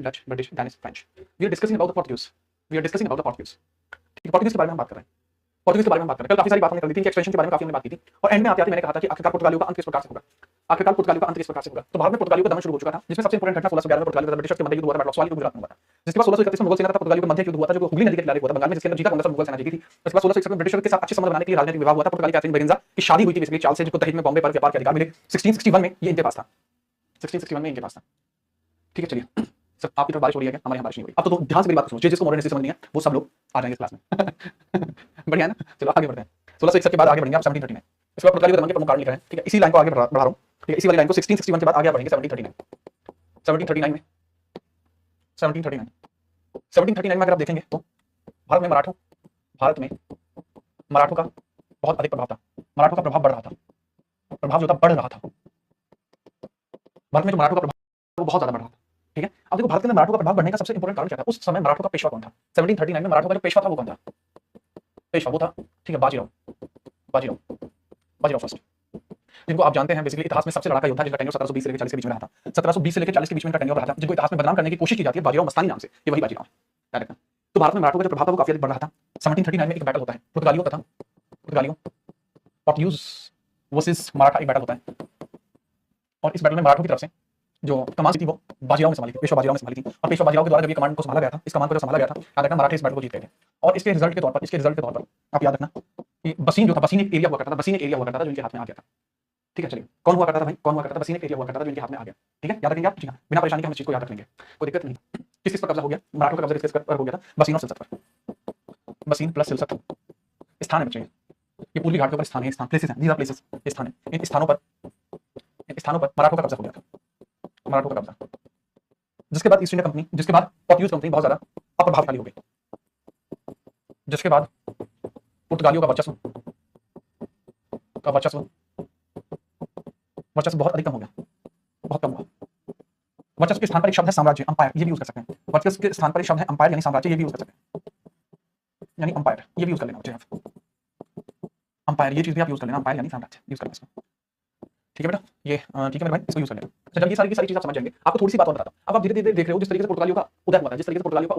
Dutch, British, Danish, French. We are discussing about the Portuguese. We are discussing about the Portuguese. ठीक है, Portuguese के बारे में हम बात कर रहे हैं। पोर्टुगीज के बारे में बात कर रहे हैं। कल काफी सारी बात हमने कर ली थी, एक्सटेंशन के बारे में काफी हमने बात की थी, और एंड में आते-आते मैंने कहा था कि आखिरकार पुर्तगालियों का अंत किस प्रकार से होगा। आखिरकार पुर्तगालियों का अंत किस प्रकार से होगा। तो भारत में पुर्तगालियों का दमन शुरू हो चुका था, जिसमें सबसे इंपोर्टेंट घटना 1611 में पुर्तगालियों तथा ब्रिटिश के मध्य युद्ध हुआ था, बैटल ऑफ सवाली गुजरात में हुआ था। जिसके बाद 1631 में मुगल सेना तथा पुर्तगालियों के मध्य युद्ध हुआ था, जो हुगली नदी के किनारे हुआ था बंगाल में, जिसके अंदर जीता कांग्रेस और मुगल सेना जीती थी। उसके बाद 1661 में ब्रिटिशर्स के साथ अच्छे संबंध बनाने के लिए राजनीतिक विवाह हुआ था। पुर्तगाली कैथरीन बेरेंजा की शादी हुई थी बेसिकली चार्ल्स से, जिसको दहेज में बॉम्बे पर व्यापार के अधिकार मिले। 1661 में ये इनके पास था, 1661 में इनके पास था। ठीक है, चलिए सब आपकी तरफ बारिश हो रही है क्या? हमारे यहाँ बारिश नहीं हो रही। अब तो ध्यान से मेरी बात सुनो, जिसको मॉडर्न हिस्ट्री समझ नहीं है वो सब लोग आ जाएंगे इस क्लास में। बढ़िया है ना, चलो आगे बढ़ते हैं। 1661 के बाद आगे बढ़ेंगे आप 1739। इसके बाद पुर्तगाली दमन के प्रमुख कारण लिख रहे हैं। ठीक है, इसी लाइन को आगे बढ़ा रहा हूँ। ठीक है, इसी वाली लाइन को 1661 के बाद आगे बढ़ेंगे 1739। 1739 में 1739 में अगर आप देखेंगे तो भारत में मराठों का बहुत अधिक प्रभाव था। मराठों का प्रभाव बढ़ रहा था, प्रभाव जो था बढ़ रहा था। भारत में जो मराठों का प्रभाव वो बहुत ज्यादा बढ़ रहा था। ठीक है, अब देखो भारत के अंदर मराठों का प्रभाव बढ़ने का सबसे इंपॉर्टेंट कारण क्या था। उस समय मराठों का पेशवा कौन था? 1739 में मराठों का जो पेशवा था वो कौन था? पेशवा वो था, ठीक है, बाजीराव फर्स्ट, जिनको आप जानते हैं बेसिकली इतिहास में सबसे लड़ाका योद्धा, जिसका टेन्योर 1720 से लेकर 40 के बीच में रहा था। 1720 से लेकर 40 के बीच में टेन्योर रहा था, जिनको इतिहास में बदनाम करने की कोशिश की जाती है बाजीराव मस्तानी नाम से, ये वही बाजीराव है। डायरेक्ट। तो भारत में मराठों का जो प्रभाव था वो काफी अधिक बढ़ रहा था। 1739 में एक बैटल होता है पुर्तगालियों पोर्टुगीज वर्सेस मराठा, एक बैटल होता है, और इस बैटल में मराठों की तरफ से जो कमान थी वो बाजीराव ने संभाली थी, पेशवा बाजीराव ने संभाली थी, और पेशवा बाजीराव के द्वारा जब ये कमांड को संभाला गया था, इस कमांड को जब संभाला गया था, याद रखना मराठे इस बैटल को जीत गए थे। और इसके रिजल्ट के तौर पर आप याद रखना कि बसीन जो था, बसीन एक एरिया हुआ करता था जो इनके हाथ में आ गया था। ठीक है, चलिए कौन हुआ करता था भाई, बसीन एक एरिया हुआ करता था जो इनके हाथ में आ गया। ठीक है, याद रखेंगे आप, ठीक है, बिना परेशानी के हम इस चीज को याद रखेंगे, कोई दिक्कत नहीं। किस पर कब्जा हो गया? मराठों का कब्जा किस पर हो गया था? बसीन और सिलसत पर। बसीन प्लस सिलसत स्थान है बच्चे, ये पूर्वी घाट के ऊपर स्थान है, स्थान प्लेसेस हैं, दीज आर प्लेसेस, स्थान है। इन स्थानों पर मराठों का कब्जा हो गया था, मराठों का कब्जा। जिसके बाद ईस्ट इंडिया कंपनी, जिसके बाद पोर्टुगीज कंपनी बहुत ज्यादा अप्रभावशाली हो गई। जिसके बाद पुर्तगालियों का वर्चस्व बहुत अधिक कम हो गया, बहुत कम हुआ। वर्चस्व के स्थान पर एक शब्द है साम्राज्य, अंपायर, ये भी यूज कर सकते हैं। वर्चस्व के स्थान पर एक शब्द है अंपायर यानी साम्राज्य, ये भी यूज कर सकते हैं, यानी अंपायर, ये भी यूज कर लेना बच्चे आप। अंपायर ये चीज भी आप यूज कर लेना, अंपायर यानी साम्राज्य यूज करना इसको। ठीक है बेटा, ये ठीक है मेरे भाई, इसको यूज कर लेना। अच्छा, जब ये सारी की सारी चीज आप समझ जाएंगे, आपको थोड़ी सी बात और बताता हूं। अब आप धीरे धीरे देख रहे हो जिस तरीके से पुर्तगालियों का उदय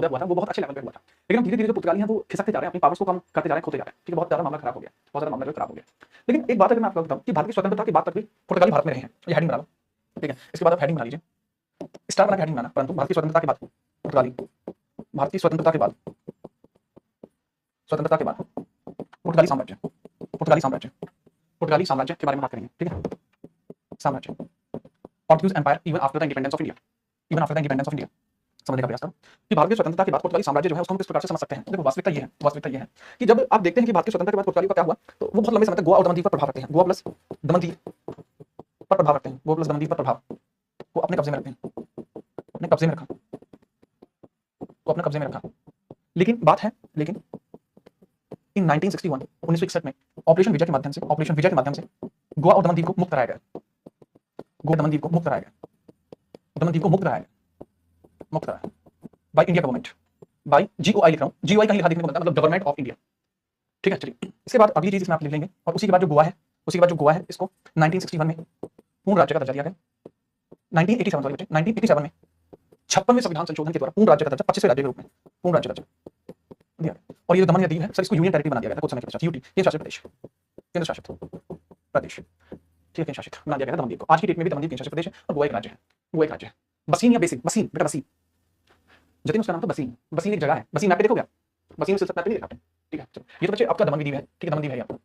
हुआ था, वो बहुत अच्छे लेवल पे हुआ था। लेकिन अब धीरे धीरे जो पुर्तगाली हैं वो खिसकते जा रहे हैं, अपनी पावर्स को कम करते जा रहे हैं, खोते जा रहे हैं। ठीक है, बहुत ज्यादा मामला खराब हो गया, बहुत ज्यादा मामला खराब हो गया। लेकिन एक बात अगर मैं आपको बताऊं कि भारत की स्वतंत्रता की बात तक भी पुर्तगाली भारत में रहे हैं, ये हेडिंग बना लो। ठीक है, इसके बाद आप हेडिंग बना लीजिए, स्टार बना के हेडिंग बनाना। परंतु भारत की स्वतंत्रता के बाद पुर्तगाली, भारत की स्वतंत्रता के बाद पुर्तगाली साम्राज्य के बारे में बात करेंगे। ठीक है, साम्राज्य, Portuguese empire even after the independence of India. समझने का प्रयास करो कि भारत की स्वतंत्रता के बाद पुर्तगाली साम्राज्य जो है उसको हम किस प्रकार से समझ सकते हैं। देखो वास्तविकता ये है कि जब आप देखते हैं कि भारत की स्वतंत्रता के बाद पुर्तगालियों का क्या हुआ, तो वो बहुत लंबे समय तक गोवा और दमन द्वीप पर प्रभाव रखते हैं, गोवा प्लस दमन द्वीप पर प्रभाव को अपने कब्जे में रखते हैं, अपने कब्जे में रखा। लेकिन बात है, इन 1961 में ऑपरेशन विजय के माध्यम से गोवा और दमन द्वीप को मुक्त कराया गया, मुक्त कराया by India government, by GOI लिख रहा हूं, GOI कहीं लिखा देखने को मिलता है, मतलब गवर्नमेंट ऑफ इंडिया। ठीक है, चलिए इसके बाद अगली चीज इसमें आप लिख लेंगे, और उसी के बाद जो गोवा है इसको 1961 में पूर्ण राज्य का दर्जा दिया गया। 1987 में 56वें संविधान संशोधन के द्वारा पूर्ण राज्य का दर्जा, 25वें राज्य के रूप में पूर्ण राज्य का दर्जा दिया गया। और ये जो दमन या दीव है सर, इसको यूनियन टेरिटरी बना दिया गया था कुछ समय के पश्चात, यूटी केंद्र शासित प्रदेश, ठीक है, केंद्र शासित बना दिया गया था दमन दीव को। आज की डेट में भी दमन दीव केंद्र शासित प्रदेश है और गोवा एक राज्य है। बसीन या बेसिक, बेटा बसीन, जतिन उसका नाम था बसीन। बसीन एक जगह है, बसीन मैप पे देखोगे आप, बसीन सिलसिला मैप पे नहीं देखा आपने। ठीक है, चलो ये तो बच्चे आपका दमन द्वीप है। ठीक है, दमन द्वीप है आपका।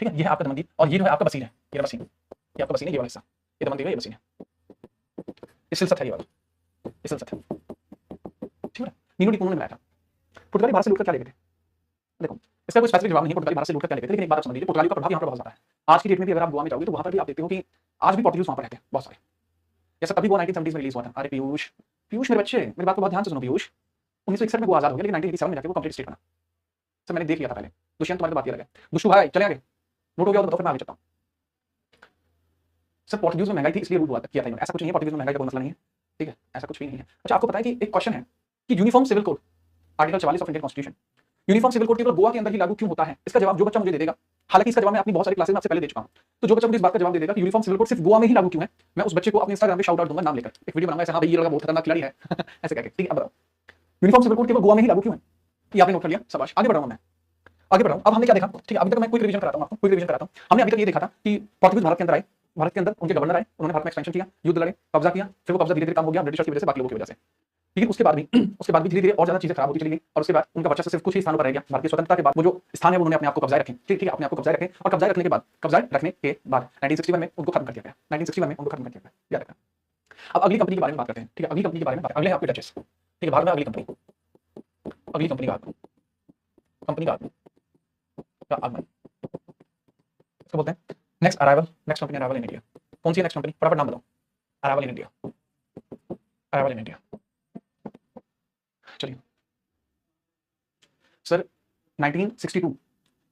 ठीक है, ये है आपका दमन द्वीप, और ये जो है आपका बसीन है, ये बसीन, ये आपका बसीन है, ये वाला हिस्सा, ये दमन द्वीप है, ये बसीन है, ये सिलसत है, ये वाला ये सिलसत है। ठीक है, नीनो डी ने बनाया था। पुर्तगाली भारत से लूटकर क्या ले गए थे? देखो इसका कोई स्पेसिफिक जवाब नहीं है, पुर्तगाली भारत से लूटकर क्या ले गए थे, लेकिन एक बात आप समझ लीजिए, पुर्तगाली का प्रभाव यहाँ पर बहुत ज्यादा है। आज की डेट में भी अगर आप गोवा में जाओगे तो वहां पर भी आप देखते हो कि आज भी पोर्टुगीज वहां पर रहते हैं बहुत सारे। जैसा कभी वो 1970s में रिलीज हुआ था। अरे पीयूष मेरे बच्चे, मेरी बात को बहुत ध्यान से सुनो। पीयूष 1961 में वो आजाद हो गया, लेकिन 1987 में जाके वो कंप्लीट स्टेट बना। सर मैंने देख लिया था पहले। दुष्यंत तुम्हारी बात ये लगे, दुष्टू भाई चले आगे, नोट हो गया तो बताओ, फिर मैं आगे चलता हूं। सर पोर्टुगीज में महंगाई थी इसलिए रूल हुआ किया था इन्होंने, ऐसा कुछ नहीं है, पोर्टुगीज में महंगाई का कोई मसला नहीं है। ठीक है, ऐसा कुछ भी नहीं है। अच्छा, आपको पता है कि एक क्वेश्चन है कि uniform civil code article 44 of Indian constitution, uniform civil code केवल गोवा के अंदर ही लागू क्यों होता है? इसका जवाब जो बच्चा मुझे दे देगा हालांकि इसका जवाब मैं अपनी बहुत सारी क्लासेस में आपसे पहले दे चुका हूं। तो जो बच्चा मुझे इस बात का जवाब दे देगा कि यूनिफॉर्म सिविल कोड सिर्फ गोवा में ही लागू क्यों है, मैं उस बच्चे को अपने इंस्टाग्राम पे शाउट आउट दूंगा, नाम लेकर एक वीडियो बनाऊंगा ऐसे, हाँ भाई ये लगा बहुत खतरनाक खिलाड़ी है ऐसे करके, ठीक है। अब बताओ यूनिफॉर्म सिविल कोड केवल गोवा में ही लागू क्यों है, ये आपने नोट कर लिया, शाबाश। आगे बढ़ रहा हूं मैं, आगे बढ़ रहा हूं। अब हमने क्या देखा, ठीक है, अभी तक मैं क्विक रिवीजन कराता हूं आपको, क्विक रिवीजन कराता हूं। हमने अभी तक ये देखा था कि पोर्तुगीज भारत के अंदर आए, भारत के अंदर उनके गवर्नर आए, उन्होंने भारत में एक्सपेंशन किया, युद्ध लड़े, कब्जा किया, फिर वो कब्जा धीरे धीरे कम हो गया ब्रिटिशर्स की वजह से, बाकी लोगों की वजह से। लेकिन उसके बाद भी धीरे धीरे और ज्यादा चीजें खराब होती चली गई और उसके बाद उनका वर्चस्व सिर्फ कुछ ही स्थानों पर रह गया। भारतीय स्वतंत्रता के बाद वो जो स्थान है वो उन्होंने अपने आप को कब्जाए रखे, ठीक है, अपने आप को कब्जाए रखे, और कब्जाए रखने के बाद 1961 में उनको खत्म कर दिया गया, 1961 में उनको खत्म कर दिया गया, याद रखना। अब अगली कंपनी के बारे में बात करते हैं, ठीक है, अगली कंपनी के बारे में बात, अगले आपके डचेस, ठीक है, भारत में अगली कंपनी का आगमन इसको बोलते हैं next arrival, next company arrival in India. कौन सी नेक्स्ट कंपनी, फटाफट नाम बताओ। Arrival in India, arrival in India. चलिए sir, 1962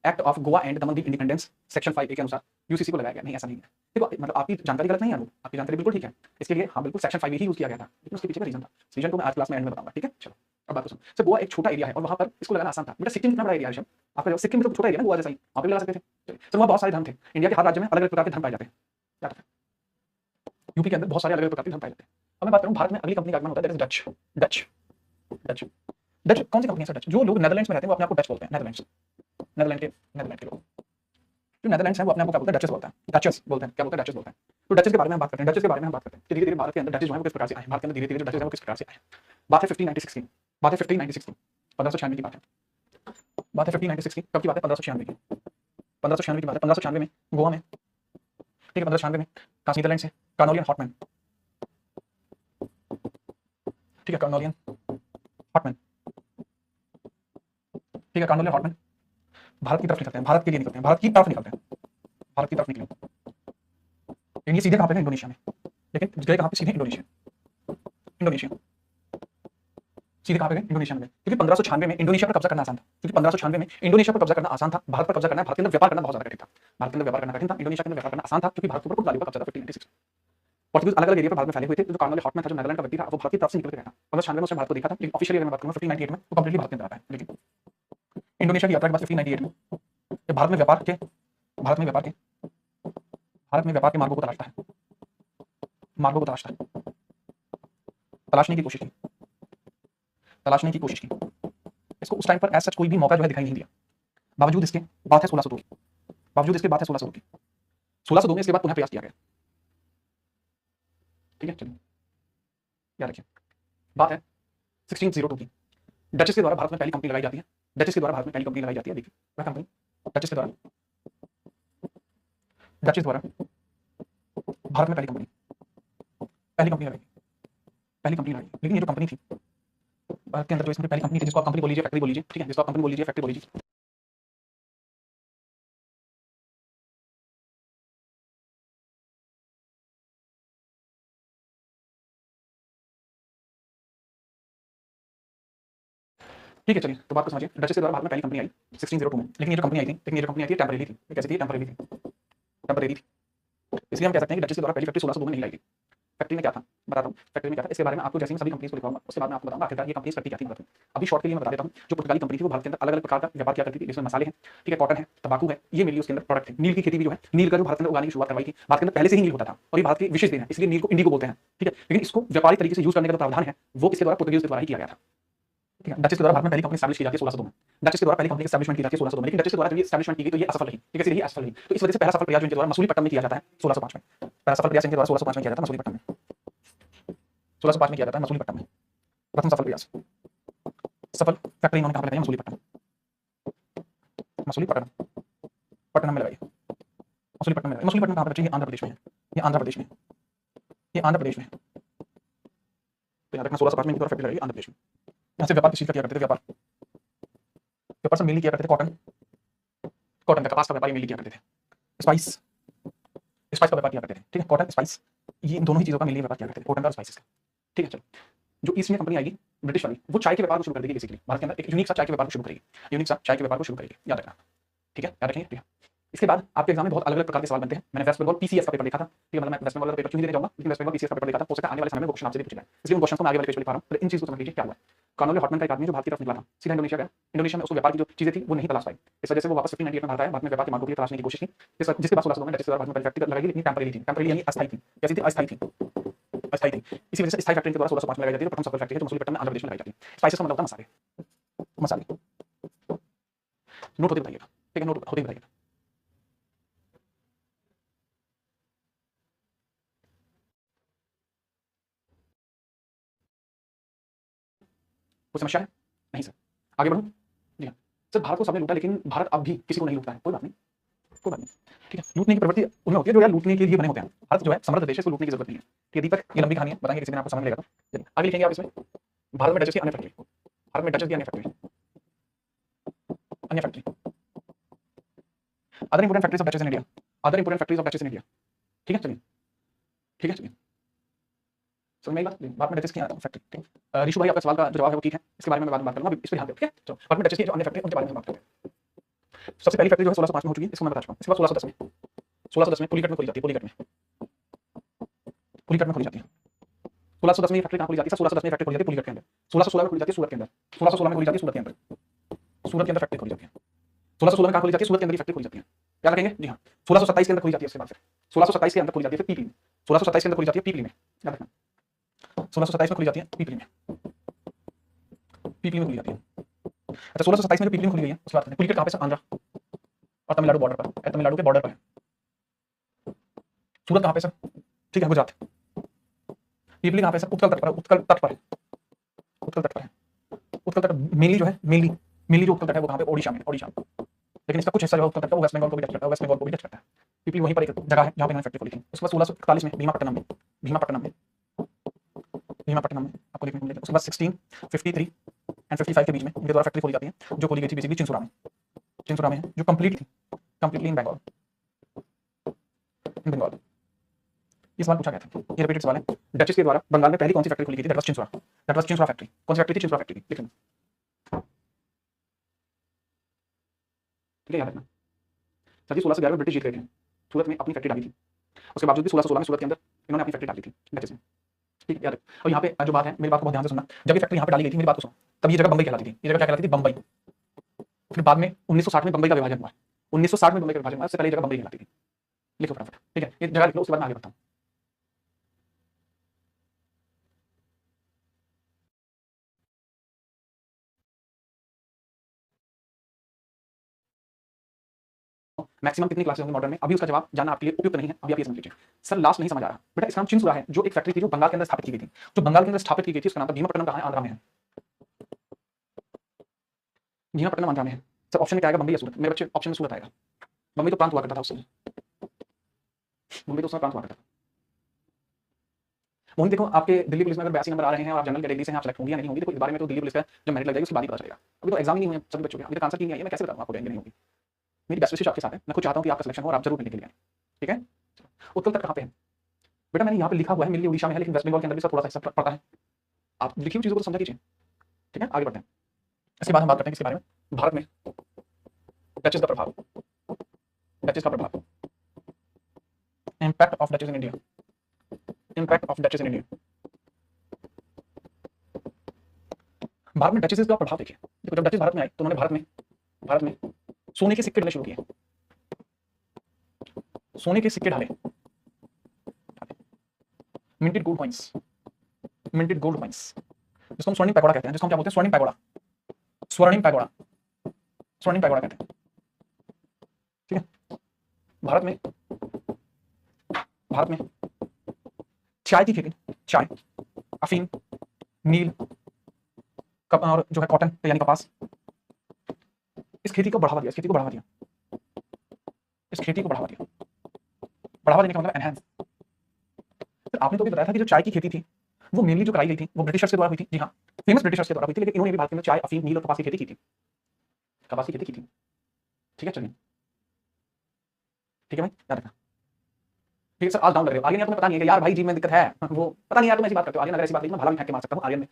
act of Goa and Daman the independence section 5A के अनुसार यूसीसी को लगाया गया। नहीं, ऐसा नहीं है, देखो मतलब आपकी जानकारी गलत नहीं है, आपकी जानकारी बिल्कुल ठीक है। इसके लिए हाँ बिल्कुल सेक्शन 5A ही यूज किया गया था, लेकिन उसके पीछे का रीजन था, रीजन को मैं आज क्लास में एंड में बताऊंगा, ठीक है। चलो अब बात सुनो सर, गोवा एक छोटा एरिया है और वहां पर इसको लगाना आसान था। बेटा सिक्किम कितना बड़ा एरिया है, आपका सिक्किम तो छोटा एरिया ना, गोवा जैसा ही, वहां पे लगा सकते थे। सर वहां बहुत सारे धर्म थे, इंडिया के हर राज्य में अलग अलग प्रकार के धर्म पाए जाते हैं, याद रखना। यूपी के अंदर बहुत सारे अलग अलग प्रकार के धर्म पाए जाते हैं। अब मैं बात करूं भारत में अगली कंपनी का आगमन होता है, डच। डच डच डच कौन सी कंपनी है सर? डच, जो लोग नेदरलैंड्स में रहते हैं वो अपने आप को डच बोलते हैं, नेदरलैंड के लोग जो नेदरलैंड्स हैं वो अपने आप को क्या बोलते हैं, डचेस बोलते हैं, डचेस बोलते हैं, क्या बोलते हैं, डचेस बोलते हैं। तो डचेस के बारे में हम बात करते हैं, डचेस के बारे में हम बात करते हैं। धीरे धीरे भारत के अंदर डचेस जो है वो किस प्रकार से आए, भारत के अंदर धीरे धीरे जो डचेस है वो किस प्रकार से आए। बात है 1596 की, बात है 1596 की बात है, बात है 1596 की। कब की बात है? 1596 की, 1596 की बात है। 1596 में गोवा में, ठीक है, 1596 में नीदरलैंड से कार्नोलियन हॉटमैन, ठीक है, कार्नोलियन हॉटमैन, ठीक है, कार्नोलियन हॉटमैन भारत की तरफ निकलते हैं, भारत के लिए निकलते हैं, भारत की तरफ निकलते हैं, भारत की तरफ निकले। ये सीधे कहां पे है? इंडोनेशिया में। लेकिन गए कहां पे? सीधे इंडोनेशिया, इंडोनेशिया सीधे कहां पे गए? इंडोनेशिया में। क्योंकि 1596 में इंडोनेशिया पर कब्जा करना आसान था, क्योंकि 1596 में इंडोनेशिया पर कब्जा करना आसान था, भारत पर कब्जा करना, भारत के अंदर व्यापार करना बहुत ज्यादा कठिन था, भारत के अंदर व्यापार करना कठिन था, इंडोनेशिया के अंदर व्यापार करना आसान था, क्योंकि भारत के ऊपर पुर्तगालियों का कब्जा था 1596। पोर्तुगीज अलग अलग एरिया पर भारत में फैले हुए थे। जो कार्नोलियन हॉटमैन था, जो नेदरलैंड का व्यक्ति था, वो भारत की तरफ से निकल के गया था। 1596 में उसने भारत को देखा था, लेकिन ऑफिशियली अगर मैं बात करूं 1598 में वो कंप्लीटली भारत के अंदर आता है। लेकिन इंडोनेशिया की यात्रा के बाद 1598 में भारत में व्यापार के मार्गों को तलाशता है, मार्गों को तलाशता है, तलाशने की कोशिश की। इसको उस टाइम पर ऐसा कोई भी मौका जो है दिखाई नहीं दिया। बावजूद इसके बात है 1602 की, बावजूद इसके बात है 1602 की, 1602 में इसके बाद पुनः प्रयास किया गया, ठीक है। चलिए याद रखिए, बात है 1602 की। डचेस के द्वारा भारत में पहली कंपनी लगाई जाती है, डचेस के द्वारा भारत में पहली कंपनी लगाई जाती है। देखिए वह कंपनी डचेस के द्वारा भारत में पहली कंपनी लगाई। लेकिन ये जो कंपनी थी भारत के अंदर, जो इसमें पहली कंपनी थी, जिसको आप कंपनी बोल लीजिए, फैक्ट्री बोल लीजिए, ठीक है, जिसको आप कंपनी बोल लीजिए, फैक्ट्री बोल लीजिए। ठीक है, चलिए तो बात को समझिए। डचेस के द्वारा भारत में पहली कंपनी आई 1602 में, लेकिन ये जो कंपनी आई थी टेम्परेरी थी। कैसी थी? टेम्परेरी थी। इसलिए हम कह सकते हैं कि डचेस के द्वारा पहली फैक्ट्री 1602 में नहीं लाई गई। फैक्ट्री में क्या था बताता हूँ, फैक्ट्री में क्या था इसके बारे में आपको जैसे मैं सभी कंपनीज को दिखाऊंगा, उसके बाद में आपको बताऊंगा आखिरकार ये कंपनीज करती क्या थी भारत में। अभी शॉर्ट के लिए मैं बता देता हूँ, जो पुर्तगाली कंपनी थी वो भारत के अंदर अलग अलग प्रकार का व्यापार किया करती थी, जिसमें मसाले हैं, ठीक है, कॉटन है, तंबाकू है, ये मेनली उसके अंदर प्रोडक्ट है। नील की खेती भी जो है, नील का जो भारत के अंदर उगाने की शुरुआत करवाई थी, भारत के अंदर पहले से ही नील होता था और ये भारत की विशेष देन है, इसलिए नील को इंडिगो बोलते हैं, ठीक है। लेकिन इसको व्यापारिक तरीके से यूज करने का जो प्रावधान है वो इसके द्वारा पुर्तगालियों के द्वारा ही किया गया था, ठीक है। डचेस के द्वारा भारत में पहली कंपनी एस्टैब्लिश की जाती है 1602 में, डचेस के द्वारा पहली कंपनी एस्टैब्लिशमेंट की जाती है 1602 में। लेकिन डचेस के द्वारा जब ये एस्टैब्लिशमेंट की गई तो ये असफल रही, ठीक है, सीधी असफल रही। तो इस वजह से पहला सफल प्रयास इनके द्वारा मसूलीपट्टनम में किया जाता है 1605 में। पहला सफल प्रयास इनके द्वारा 1605 में किया जाता है मसूलीपट्टनम में, 1605 में किया जाता है मसूलीपट्टनम में। प्रथम सफल प्रयास, सफल फैक्ट्री इन्होंने कहां पे लगाई? मसूलीपट्टनम में लगाई, मसूलीपट्टनम में लगाई। मसूलीपट्टनम कहां पर बच्चे? ये आंध्र प्रदेश में है, ये आंध्र प्रदेश में है। तो याद रखना 1605 में इनके द्वारा फैक्ट्री लगाई आंध्र प्रदेश में। यहाँ से व्यापार किस चीज का किया करते थे? व्यापार से मेनली किया करते थे कॉटन का, कपास का व्यापार मेनली किया करते थे। स्पाइस का व्यापार किया करते थे, ठीक है, कॉटन स्पाइस, ये इन दोनों ही चीजों का मेनली व्यापार किया करते थे, कॉटन का और स्पाइसेस का, ठीक है। चलो जो ईस्ट में कंपनी आएगी ब्रिटिश वाली, वो चाय के व्यापार को शुरू कर देगी। बेसिकली भारत के अंदर एक यूनिक सा चाय के व्यापार को शुरू करेगी, याद रखना, ठीक है, याद रखेंगे, ठीक है। इसके बाद आपके एग्जाम में बहुत अलग अलग प्रकार के सवाल बनते हैं। मैंने वेस्ट बंगाल पीसीएस का पेपर देखा था, ठीक है, मतलब मैं वेस्ट बंगाल का पेपर क्यों नहीं देने जाऊंगा, लेकिन वेस्ट बंगाल पीसीएस का पेपर देखा था, हो सकता है आने वाले समय में क्वेश्चन आपसे भी पूछे जाए, इसलिए उन क्वेश्चन को मैं आगे वाले पेज में दिखा रहा हूं। इन चीजों को समझ लीजिए क्या हुआ है। कॉर्नेलियो हॉटमैन का एक आदमी जो भारत की तरफ निकला था, सीधा इंडोनेशिया गया। इंडोनेशिया में उसको व्यापार की जो चीजें थी वो नहीं तलाश पाई, इस वजह से वो वापस 1598 में भारत आया। भारत में व्यापार के मार्गों के लिए तलाशने की कोशिश की, जिसके बाद 1602 में डचेस द्वारा भारत में पहली फैक्ट्री लगाई गई, लेकिन टेम्परेरी थी। टेम्परेरी यानी अस्थायी थी। कैसी थी? अस्थायी थी, अस्थाई थी। इसी वजह से स्थायी फैक्ट्री के द्वारा 1605 में लगाई जाती है। प्रथम सफल फैक्ट्री है जो मसूलीपट्टनम में आंध्र प्रदेश में लगाई जाती है। स्पाइसेस का मतलब होता है मसाले, मसाले। नोट होते बताइएगा, ठीक है, नोट होते बताइएगा। कोई समस्या है? नहीं सर, आगे बढ़ूं? जी हाँ सर, भारत को सबने लूटा, लेकिन भारत अब भी किसी को नहीं लूटता है। कोई बात नहीं, कोई बात नहीं, ठीक है। लूटने की प्रवृत्ति उनमें होती है जो यार लूटने के लिए बने होते हैं। भारत जो है समृद्ध देश है, इसको लूटने की जरूरत नहीं है। ठीक है दीपक, ये लंबी कहानी है, बताएंगे किसी दिन आपको समझ में लेगा। तो चलिए आगे लिखेंगे आप इसमें, भारत में डचेस की अन्य फैक्ट्री, भारत में डचेस की अन्य फैक्ट्री, अन्य factory, other important factories of duchess in India, other important factories of duchess in India. ठीक है चलिए, ठीक है चलिए, समझ में आई बात? भारत में डचेस की फैक्ट्री, ठीक है। ऋषु भाई आपका सवाल का जो जवाब है वो ठीक है, इसके बारे में बाद में बात करूंगा, इस पर ध्यान दो, ठीक है। चलो भारत में डचेस की जो अन्य फैक्ट्री उनके बारे में बात करते हैं। सबसे पहली फैक्ट्री जो है 1605 में हो चुकी है, इसको मैं बता चुका हूं। इसके बाद 1610 में, 1610 में पुलिकट में खोली जाती है, पुलिकट में, पुलिकट में खोली जाती है। 1610 में ये फैक्ट्री कहां खोली जाती है? 1610 में फैक्ट्री खोली जाती है पुलिकट के अंदर। 1616 में खोली जाती है सूरत के अंदर, 1616 में खोली जाती है सूरत के अंदर, सूरत के अंदर फैक्ट्री खोली जाती है। 1616 में कहां खोली जाती है? सूरत के अंदर ही फैक्ट्री खोली जाती है, याद रखेंगे। जी हाँ, 1627 के अंदर खोली जाती है, इसके बाद फिर 1627 के अंदर खोली जाती है, फिर पीपली में, 1627 के अंदर खोली जाती है पीपली में, याद रखना। 1627 में खोली जाती है पीपली में, पीपली में खोली जाती है। अच्छा 1627 में जो पीपली में खोली गई है उसके बाद पुलिकट कहां पे? आंध्रा और तमिलनाडु बॉर्डर पर है, तमिलनाडु के बॉर्डर पर है। सूरत कहां पे सर? ठीक है गुजरात। पीपली कहां पे सर? उत्कल तट पर, उत्कल तट पर है, उत्कल तट पर है। उत्कल तट मेनली जो है, मेनली जो उत्कल तट है वो कहां पे? ओडिशा में, ओडिशा। लेकिन इसका कुछ हिस्सा जो है उत्कल तट का वो वेस्ट बंगाल को भी टच करता है, वेस्ट बंगाल को भी टच करता है। पीपली वहीं पर एक जगह है जहां पे इन्होंने फैक्ट्री खोली थी। उसके बाद 1641 में भीमापट्टनम में, भीमापट्टनम में, भीमापट्टनम में आपको देखने को मिलेगा। उसके बाद 1653 एंड 55 के बीच में इनके द्वारा फैक्ट्री खोली जाती है, जो खोली गई थी बेसिकली चिंसुरा में, चिंसुरा में है, जो कंप्लीट थी, कंप्लीटली इन बंगाल, इन बंगाल। ये सवाल पूछा गया था, ये रिपीटेड सवाल है। डचेस के द्वारा बंगाल में पहली कौन सी फैक्ट्री खोली गई थी? That was Chinsurah, that was Chinsurah factory. कौन सी फैक्ट्री थी? चिंसुरा फैक्ट्री थी, लिख लेना, ठीक है, याद रखना। सर जी 1611 में ब्रिटिश जीत गए थे, सूरत में अपनी फैक्ट्री डाली थी, उसके बावजूद भी 1616 में सूरत के अंदर इन्होंने अपनी फैक्ट्री डाली थी डचेस में, ठीक है याद रखो। और यहाँ पे जो बात है, मेरी बात को बहुत ध्यान से सुनना, जब ये फैक्ट्री यहाँ पे डाली गई थी, मेरी बात को सुनो, तब ये जगह बंबई कहलाती थी। ये जगह क्या कहलाती थी? बंबई। फिर बाद में 1960 में बंबई का विभाजन हुआ, 1960 में बंबई का विभाजन हुआ, उससे पहले ये जगह बंबई कहलाती थी। लिखो फटाफट, ठीक है, ये जगह लिख लो, उसके बाद मैं आगे बढ़ता हूँ। मैक्सिमम कितनी क्लासेस होंगी मॉडर्न में? अभी उसका जवाब जानना आपके लिए उपयुक्त नहीं है, अभी आप ये समझ लीजिए। सर लास्ट नहीं समझ आ रहा बेटा, इसका नाम चिंसुरा है, जो एक फैक्ट्री थी जो बंगाल के अंदर स्थापित की गई थी, जो बंगाल के अंदर स्थापित की गई थी, उसका नाम था भीमापट्टनम। कहां है? आंध्रा में है, भीमापट्टनम आंध्रा में है। सर ऑप्शन में क्या आएगा? बंबई या सूरत? मेरे बच्चे ऑप्शन में सूरत आएगा। बंबई तो प्रांत हुआ करता था उस समय, बंबई तो उस समय प्रांत हुआ करता था। मोहन देखो, आपके दिल्ली पुलिस में अगर 82 नंबर आ रहे हैं और आप जनरल कैटेगरी से हैं, आप सेलेक्ट होंगे या नहीं होंगे, देखो इस बारे में तो दिल्ली पुलिस का जब मेरिट लग जाएगी उसके बाद ही पता चलेगा। अभी तो एग्जाम ही नहीं हुए सभी बच्चों के, अभी तक आंसर की नहीं आई है, मैं कैसे बताऊं आपको होगी नहीं होगी। मेरी बेस्ट विशेष आपके साथ है, मैं खुद चाहता हूं कि आपका सिलेक्शन हो और आप जरूर मिलने के लिए आए, ठीक है। उत्कल तट कहां पे है बेटा? मैंने यहाँ पे लिखा हुआ है, मेनली उड़ीसा में है, लेकिन वेस्ट बंगाल के अंदर भी सब थोड़ा सा हिस्सा पड़ता है। आप लिखी हुई चीजों को तो समझा कीजिए, ठीक है। आगे बढ़ते हैं, इसके बाद हम बात करते हैं किसके बारे में? भारत में डचेस का प्रभाव, डचेस का प्रभाव, impact of duchess in India, impact of duchess in India. Bharat में डचेस का प्रभाव देखिए, देखो जब डचेस भारत में आई तो उन्होंने भारत में सोने के सिक्के डालने शुरू किए, सोने के सिक्के डाले, minted gold coins, minted gold coins, जिसको हम स्वर्णिम पैगोडा कहते हैं, जिसको हम क्या बोलते हैं? स्वर्णिम पैगोडा, स्वर्णिम पैगोडा, स्वर्णिम पैगोडा कहते हैं, ठीक है। भारत में चाय की खेती, चाय, अफीम, नील, और जो है कॉटन यानी कपास, इस खेती को बढ़ावा दिया, इस खेती को बढ़ावा दिया, इस खेती को बढ़ावा दिया। बढ़ावा देने का मतलब एनहांस। फिर आपने तो भी बताया था कि जो चाय की खेती थी वो मेनली जो कराई गई थी वो ब्रिटिशर्स के द्वारा हुई थी, जी हाँ, फेमस ब्रिटिशर्स के द्वारा हुई थी, लेकिन इन्होंने भी भारत में चाय, अफीम, नील और कपास की खेती की थी, कपास की खेती की थी, ठीक है। चलिए ठीक है भाई, याद रखना, ठीक है सर। आज डाउन लग रहे हो आर्यन, तुम्हें पता नहीं है कि यार भाई जी में दिक्कत है, वो पता नहीं यार तुम ऐसी बात करते हो। आर्यन अगर ऐसी बात नहीं, मैं भला भी फेंक के मार सकता हूँ आर्यन में।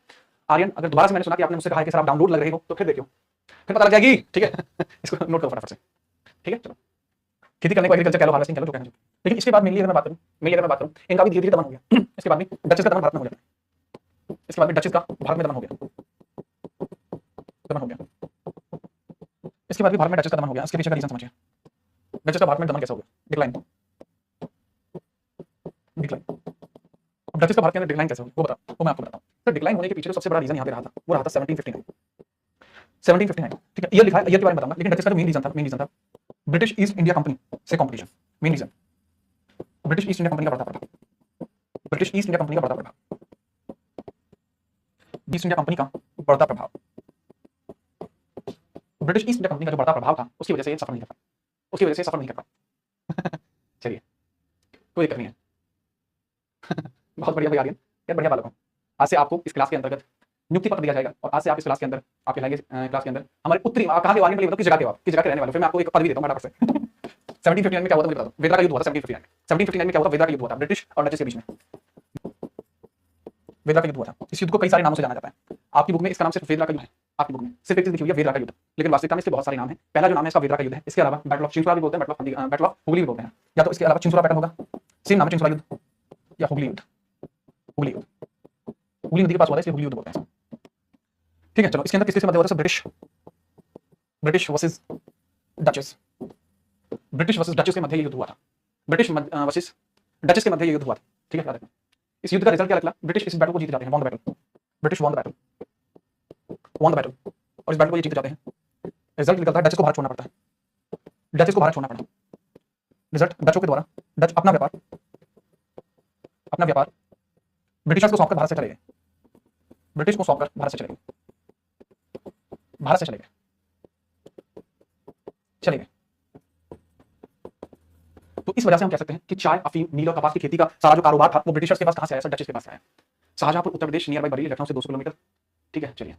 आर्यन अगर दोबारा से मैंने सुना कि आपने मुझसे कहा कि सर आप डाउनलोड लग रहे हो तो फिर देखियो, फिर पता लग जाएगी, ठीक है। इसको नोट करो फटाफट से, ठीक है। चलो खेती करने को एग्रीकल्चर कह लो, हार्वेस्टिंग कह लो, जो कहना चाहिए। लेकिन इसके बाद मेनली अगर मैं बात करूं, इनका भी धीरे धीरे दमन हो गया। इसके बाद में डचेस का दमन भारत में हो गया, इसके बाद में डचेस का भारत में दमन हो गया, इसके बाद भी भारत में डचेस का दमन हो गया, इसके पीछे का रीजन समझिए। डचेस का भारत में दमन कैसे हो गया? डिक्लाइन। अब डचेस का भारत के अंदर डिक्लाइन कैसे हो गया वो बता, वो मैं आपको बताता हूँ। तो डिक्लाइन होने के पीछे जो सबसे बड़ा रीजन यहाँ पे रहा था वो रहा था 1759। ठीक है, ईयर लिखा है, ईयर के बारे में बताऊंगा, लेकिन डचेस का जो मेन रीजन था ब्रिटिश ईस्ट इंडिया कंपनी से competition. Main reason British East India Company का बढ़ता प्रभाव, ब्रिटिश ईस्ट इंडिया कंपनी का बढ़ता प्रभाव, ईस्ट इंडिया कंपनी का बढ़ता प्रभाव, ब्रिटिश ईस्ट इंडिया कंपनी का जो बढ़ता प्रभाव था उसकी वजह से ये सफर नहीं कर पाया, उसकी वजह से सफर नहीं कर पाया। चलिए कोई दिक्कत नहीं है। बहुत बढ़िया भाई आर्यन, यार बढ़िया बालक हो। आज से आपको इस क्लास के अंतर्गत नियुक्ति पत्र दिया जाएगा और आज से आप इस क्लास के अंदर आप कहलाएंगे क्लास के अंदर हमारे उत्तरी, कहां के आर्यन, किस जगह के आप, किस जगह के रहने वाले, फिर मैं आपको एक पद भी देता हूं फटाफट से। 1759 में क्या हुआ था मुझे बता दो। वेदरा का युद्ध हुआ था 1759 में। 1759 में क्या हुआ था? वेदरा का युद्ध हुआ था ब्रिटिश और डचेस के बीच में। वेदरा का युद्ध हुआ था। इस युद्ध को कई सारे नामों से जाना जाता है। आपकी बुक में इसका नाम सिर्फ वेदरा का युद्ध है, आपकी बुक में सिर्फ एक चीज लिखी हुई है वेदरा का युद्ध, लेकिन वास्तविकता में इसके बहुत सारे नाम हैं। पहला जो नाम है इसका वेदरा का युद्ध है। इसके अलावा बैटल ऑफ चिंचोला भी बोलते हैं, बैटल ऑफ हुगली भी बोलते हैं, या तो इसके अलावा चिंचोला बैटल होगा, सेम नाम है चिंचोला युद्ध, या हुगली युद्ध। हुगली युद्ध हुगली नदी के पास हुआ था इसलिए हुगली युद्ध बोलते हैं। ठीक है, चलो इसके अंदर किस किस मध्य हुआ था? British versus duchess, British versus duchess के मध्य ये युद्ध हुआ था। ब्रिटिश वर्सेस डचेस के मध्य ये युद्ध हुआ था। ठीक है, याद रखना। इस युद्ध का रिजल्ट क्या निकला? ब्रिटिश इस बैटल को जीत जाते हैं, won the battle. British won the battle, won the battle, और इस बैटल को ये जीत जाते हैं। रिजल्ट निकलता है डचेस को भारत छोड़ना पड़ता है, डचेस को भारत छोड़ना पड़ता है। रिजल्ट डचों के द्वारा डच अपना व्यापार ब्रिटिशर्स को सौंपकर भारत से चले गए, ब्रिटिश को सौंपकर भारत से चले गए, भारत से चले गए। तो इस वजह से हम कह सकते हैं कि चाय, अफीम, नील और कपास की खेती का सारा जो कारोबार था वो ब्रिटिशर्स के पास कहां से आया? डचेस के पास से आया। शाहजहांपुर उत्तर प्रदेश, नियर बाई बरेली, लखनऊ से 200 किलोमीटर। ठीक है, चलिए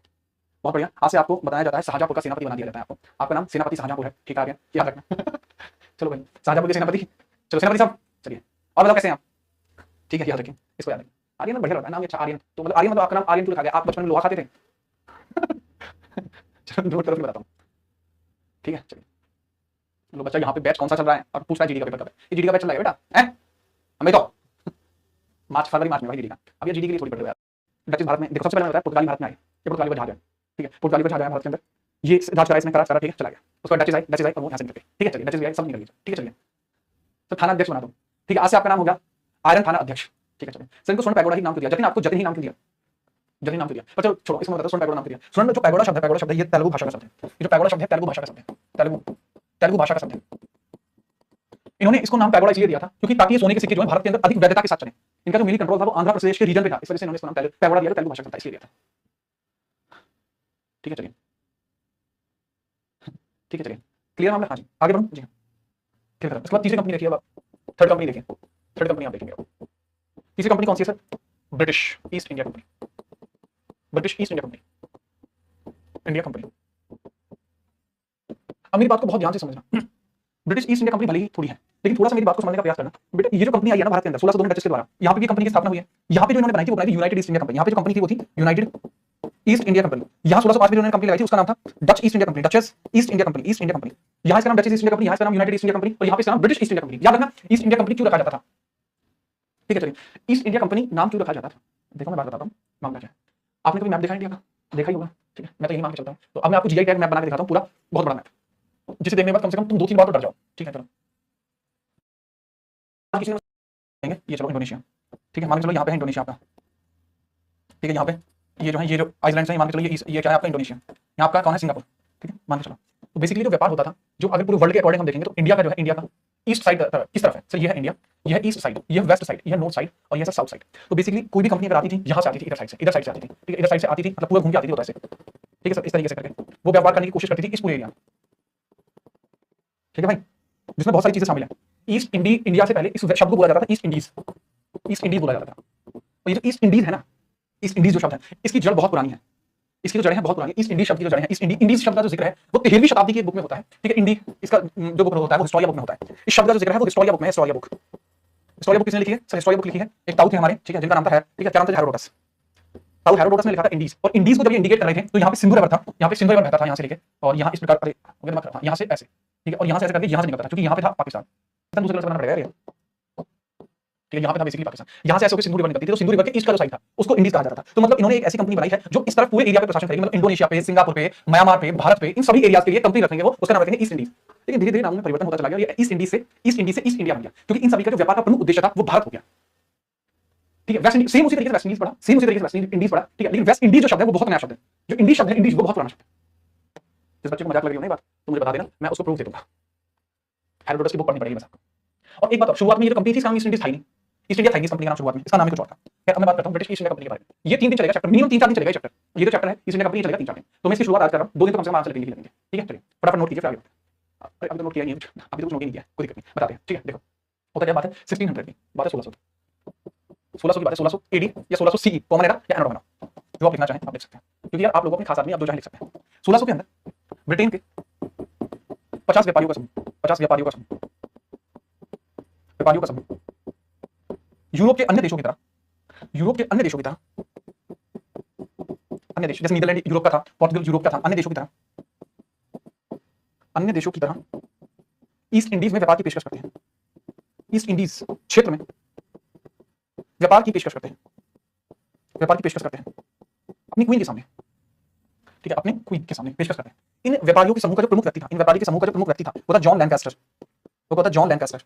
बहुत बढ़िया। आज से आपको बताया जाता है शाहजहांपुर का सेनापति बना दिया जाता है। आपका नाम सेनापति शाहजहांपुर है। ठीक है, आगे याद रखना। चलो भाई, शाहजहांपुर के सेनापति, चलो सेनापति साहब चलिए और बताओ कैसे हैं आप? ठीक है, याद रखें, इसको याद रखें। आर्यन बढ़िया लगा नाम, अच्छा आर्यन। तो मतलब आर्यन मतलब आपका नाम आर्यन क्यों रखा गया? आप बचपन में लोहा खाते थे? चलो नोट करो, फिर बताता हूँ। ठीक है, चलिए। लो बच्चा, यहाँ पे बैच कौन सा चल रहा है और पूछ रहा है जीडी का पेपर कब है? ये जीडी का बैच चल रहा है बेटा, हैं? हमें तो फरवरी मार्च में भाई जीडी का। अब ये जीडी के लिए थोड़ी पढ़ रहे हो यार। डचेस भारत में देखो, सबसे पहले मैं बताया पुर्तगाली भारत में आई, ये पुर्तगाली का जहाज है। ठीक है, पुर्तगाली का जहाज आया भारत के अंदर, ये राज करा इसने, करा, ठीक है, चला गया। उसके बाद डचेस आई और वो यहाँ से निकल गए। ठीक है, चलिए डचेस आई, सब निकल गए। ठीक है, चलिए तो थाना अध्यक्ष बना दो। ठीक है, आज से आपका नाम होगा आयरन थाना अध्यक्ष। ठीक है, चलिए सर इनको स्वर्ण पैगोडा ही नाम क्यों दिया? जतिन आपको जतिन ही नाम क्यों दिया? जतिन नाम क्यों दिया? पर चलो छोड़ो, इसमें बताओ स्वर्ण पैगोडा नाम क्यों दिया? स्वर्ण जो पैगोडा शब्द है ये तेलुगु भाषा का शब्द है। ये जो पैगोडा शब्द है तेलुगु भाषा का शब्द है, तेलुगु भाषा का शब्द है। इन्होंने इसको नाम पैगोडा इसलिए दिया था क्योंकि ताकि ये सोने के सिक्के जो है भारत के अंदर अधिक वैधता के साथ चले। इनका जो मिली कंट्रोल था वो आंध्र प्रदेश के रीजन पे था, इस वजह से इन्होंने इसको नाम पैगोडा दिया, तेलुगु भाषा का था इसलिए दिया था। ठीक है, चलिए ठीक है, चलिए क्लियर मामला? हाँ जी, आगे बढ़ूं जी। ठीक है, उसके बाद तीसरी कंपनी देखिए, अब थर्ड कंपनी देखिए। थर्ड कंपनी आप देखेंगे। तीसरी कंपनी कौन सी है sir? British East India company, British East India company, India company. अब मेरी बात को बहुत ध्यान से समझना। ब्रिटिश ईस्ट इंडिया कंपनी भले ही थोड़ी है, लेकिन थोड़ा सा मेरी बात को समझने का प्रयास करना। बेटा ये जो कंपनी आई है ना भारत के अंदर 1602 में डचेस के द्वारा, यहाँ पे भी कंपनी की स्थापना हुई है। यहाँ पे जो इन्होंने बनाई थी वो बनाई थी यूनाइटेड ईस्ट इंडिया कंपनी। यहाँ पे जो कंपनी थी वो थी यूनाइटेड ईस्ट इंडिया कंपनी। यहाँ 1605 में उन्होंने कंपनी लगाई थी, उसका नाम था Dutch east India company, duchess east India company, east India company. यहाँ इसका नाम डचेस ईस्ट इंडिया कंपनी, यहाँ इसका नाम यूनाइटेड ईस्ट इंडिया कंपनी, और यहाँ पे इसका नाम ब्रिटिश ईस्ट इंडिया कंपनी। याद रखना ईस्ट इंडिया कंपनी क्यों रखा जाता था। ठीक है, चलिए ईस्ट इंडिया कंपनी नाम क्यों रखा जाता था? देखो मैं बात बताता हूँ, मामला क्या है। आपने कभी मैप देखा इंडिया का? देखा ही होगा। ठीक है, मैं तो यही मान के चलता हूँ। तो अब मैं आपको जीआई टैग मैप बना के दिखाता हूँ, पूरा बहुत बड़ा मैप, जिसे देखने के बाद कम से कम तुम 2-3 बार तो डर जाओ। ठीक है, चलो ये चलो इंडोनेशिया। ठीक है, मान के चलो यहाँ पे है इंडोनेशिया आपका। ठीक है, यहाँ पे ये जो है, ये जो आइलैंड्स हैं, मान के चलो ये क्या है आपका? इंडोनेशिया। यहाँ आपका कौन है? सिंगापुर। ठीक है, मान के चलो। तो बेसिकली जो व्यापार होता था, जो अगर पूरे वर्ल्ड के अकॉर्डिंग हम देखेंगे तो इंडिया का जो है, इंडिया का ईस्ट साइड किस तरफ है सर? ये है इंडिया, ये है ईस्ट साइड, ये है वेस्ट साइड, ये है नॉर्थ साइड, और ये है साउथ साइड। तो बेसिकली कोई भी कंपनी अगर आती थी यहाँ से आती थी, इधर साइड से आती थी। ठीक है, इधर साइड से आती थी, मतलब पूरा घूम के आती थी होता है। ठीक है सर, इस तरीके से करके वो व्यापार करने की कोशिश करती थी इस पूरे एरिया में। ठीक है भाई, जिसमें बहुत सारी चीजें शामिल है। ईस्ट इंडिया से पहले इस शब्द को बोला जाता था ईस्ट इंडीज, ईस्ट इंडीज बोला जाता था। और ये जो ईस्ट इंडीज है ना, ईस्ट इंडीज जो शब्द है, इसकी जड़ बहुत पुरानी है। इसकी जो जड़ें हैं बहुत पुरानी। ईस्ट इंडीज शब्द की जो जड़ें हैं, ईस्ट इंडीज शब्द का जो जिक्र है वो 13वीं शताब्दी की एक बुक में होता है। ठीक है, इंडी इसका जो बुक होता है वो हिस्टोरिया बुक में होता है। इस शब्द का जो जिक्र है वो हिस्टोरिया बुक में है। हिस्टोरिया बुक किसने लिखी है सर? हिस्टोरिया बुक लिखी है एक ताऊ थे हमारे, ठीक है, जिनका नाम था, ठीक है, क्या नाम था? हेरोडोटस। ताऊ हेरोडोटस ने लिखा था इंडीज, और इंडीज को जब ये इंडिकेट कर रहे थे तो यहाँ पे सिंधु रिवर था, यहाँ पे सिंधु रिवर बहता था यहाँ से लेके, और यहाँ इस प्रकार यहाँ से ऐसे, ठीक है, और यहाँ से ऐसे करके यहाँ से निकलता था, क्योंकि यहाँ पे था पाकिस्तान। दूसरे कलर से बनाना पड़ेगा यार। ठीक है, यहाँ पे था बेसिकली पाकिस्तान, यहाँ से ऐसे होकर सिंधु रिवर निकलती थी, तो सिंधु रिवर के ईस्ट का जो साइड था उसको इंडीज कहा जाता था। तो मतलब इन्होंने एक ऐसी कंपनी बनाई है जो इस तरफ पूरे एरिया पे प्रशासन करेगी, मतलब इंडोनेशिया पे, सिंगापुर पे, म्यांमार पे, भारत पे, इन सभी एरियाज के लिए कंपनी रखेंगे वो, उसका नाम रखेंगे ईस्ट इंडीज। लेकिन धीरे धीरे नाम में परिवर्तन होता चला गया, ये ईस्ट इंडीज से ईस्ट इंडिया बन गया, क्योंकि इन सभी का जो व्यापार का प्रमुख उद्देश्य था वो भारत हो गया। ठीक है, वेस्ट इंडीज सेम उसी तरीके से वेस्ट इंडीज पड़ा, सेम उसी तरीके से वेस्ट इंडीज पड़ा। ठीक है, लेकिन वेस्ट इंडीज जो शब्द है वो बहुत नया शब्द है, जो इंडीज शब्द है इंडीज वो बहुत पुराना शब्द है। जिस बच्चे को मजाक लग रही हो ना बात, तो मुझे बता देना, मैं उसको प्रूफ दे दूंगा। हेरोडोटस की बुक पढ़नी पड़ेगी बस आपको। और एक बात और, शुरुआत में ये जो कंपनी थी इसका नाम ईस्ट इंडीज था ही नहीं, ईस्ट इंडिया था इस कंपनी का नाम शुरुआत में, इसका नाम ही कुछ और था। खैर अब मैं बात करता हूं ब्रिटिश ईस्ट इंडिया कंपनी के बारे में। ये 3 दिन चलेगा चैप्टर, मिनिमम 3-4 दिन चलेगा ये चैप्टर। ये जो चैप्टर है ईस्ट इंडिया कंपनी चलेगा 3-4 दिन, तो मैं इसकी शुरुआत आज कर रहा हूं, 2 दिन तो कम से कम आराम से लगेंगे। ठीक है, चलिए फटाफट नोट कीजिए, फिर आगे बढ़ते हैं। अभी तो नोट किया नहीं है, अभी तो कुछ नोट ही नहीं किया, कोई दिक्कत नहीं, बताते हैं। ठीक है, देखो होता क्या बात है, 1600 की बात है, 1600 की बात है, 1600 एडी या 1600 सीई, कॉमन एरा या एनाडोमना, जो आप लिखना चाहें आप लिख सकते हैं, क्योंकि यार आप लोगों अपने खास आदमी आप जो चाहे लिख सकते हैं। 1600 के अंदर ब्रिटेन के 50 व्यापारियों का समूह, 50 व्यापारियों का समूह, व्यापारियों का समूह यूरोप के अन्य देशों की तरह, यूरोप के अन्य देशों की तरह, अन्य देश जैसे नीदरलैंड यूरोप का था, पोर्तुगल यूरोप का था, अन्य देशों की तरह, अन्य देशों की तरह ईस्ट इंडीज में व्यापार की पेशकश करते हैं। ईस्ट इंडीज क्षेत्र में व्यापार की पेशकश करते हैं, व्यापार की पेशकश करते हैं अपनी क्वीन के सामने। ठीक है, अपने क्वीन के सामने पेशकश करते हैं। इन व्यापारियों के समूह का जो प्रमुख व्यक्ति था, इन व्यापारी के समूह का जो प्रमुख व्यक्ति था वो था जॉन लैंकास्टर, वो था जॉन लैंकास्टर।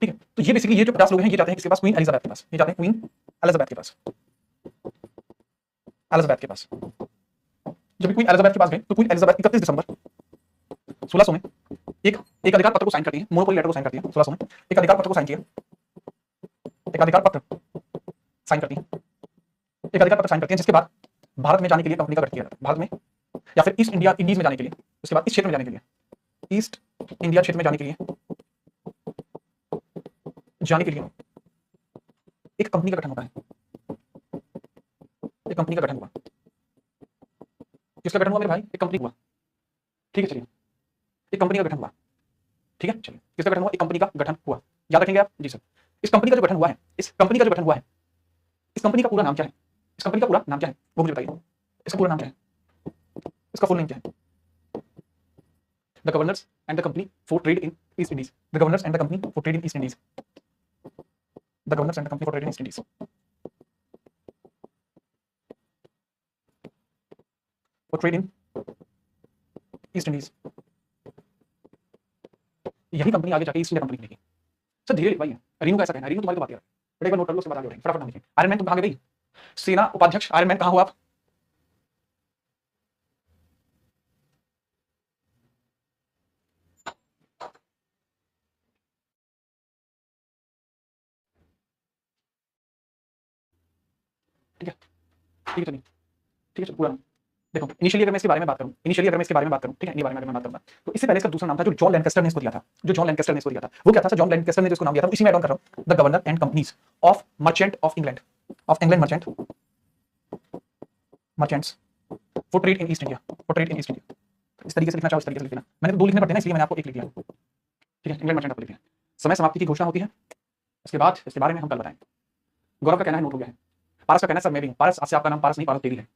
ठीक है, तो ये बेसिकली ये जो 50 लोग हैं ये जाते हैं किसके पास, क्वीन एलिजाबेथ के पास, ये जाते हैं क्वीन एलिजाबेथ के पास, एलिजाबेथ के पास। जब क्वीन एलिजाबेथ के पास गए तो क्वीन एलिजाबेथ 31 दिसंबर 1600 में एक अधिकार पत्र को साइन करती है, मोनोपोली लेटर को साइन करती है। 1600 में एक अधिकार पत्र को साइन किया, एक अधिकार पत्र साइन करती है, एक अधिकार पत्र साइन करती है, जिसके बाद भारत में जाने के लिए कंपनी का गठन किया जाता है, भारत में या फिर ईस्ट इंडिया इंडीज में जाने के लिए, उसके बाद इस क्षेत्र में जाने के लिए, ईस्ट इंडिया क्षेत्र में जाने के लिए एक कंपनी का गठन होता है, एक कंपनी का गठन हुआ। किसका गठन हुआ मेरे भाई, एक कंपनी हुआ। ठीक है, चलिए एक कंपनी का गठन हुआ। ठीक है, चलिए किसका गठन हुआ, एक कंपनी का गठन हुआ, याद रखेंगे आप जी सर। इस कंपनी का जो गठन हुआ है, इस कंपनी का जो गठन हुआ है, इस कंपनी का पूरा नाम क्या है, इस कंपनी का पूरा नाम क्या है वो मुझे बताइए, इसका पूरा नाम क्या है, इसका फुल नेम क्या है। The governors and the company for trade in east Indies, the governors and the company for trade in east Indies, the governors and the company for trade in east Indies, for trade in east Indies. यही company आगे जाके east India company बनेगी। Sir धीरे लिख भाई, रीनू का ऐसा कहना है, रीनू तुम्हारी तो बात कर, बड़े एक बार नोट कर लो, उसके बाद आगे बढ़ेंगे, फटाफट नाम लिखें। आयरन मैन तुम कहां गई, सेना उपाध्यक्ष आयरन मैन कहां हो आप, ठीक है, ठीक है चलिए, ठीक है चलो पूरा नाम देखो। इनिशियली अगर मैं इसके बारे में बात करूं, इनिशियली अगर मैं इसके बारे में बात करूं, ठीक है, इनके बारे में अगर मैं बात करूंगा तो इससे पहले इसका दूसरा नाम था जो जॉन लैंकेस्टर ने इसको दिया था, जो जॉन लैंकेस्टर ने इसको दिया था वो क्या था, जॉन लैंकेस्टर ने जिसको नाम दिया था इसी में ऐड ऑन कर रहा हूं, the governor and companies of merchant of England, of England merchant, merchants for trade in east India, for trade in east India. इस तरीके से लिखना चाहो इस तरीके से लिखना, मैंने तो 2 लिखने पड़ते हैं इसलिए मैंने आपको 1 लिख दिया। ठीक है, इंग्लैंड मर्चेंट आपको लिख दिया। समय समाप्ति की घोषणा होती है, इसके बाद इसके बारे में हम कल बताएंगे। गौरव का कहना है नोट हो गया है, पारस का कहना है सर मैं भी हूं, पारस आज से आपका नाम पारस नहीं पारस देवी है।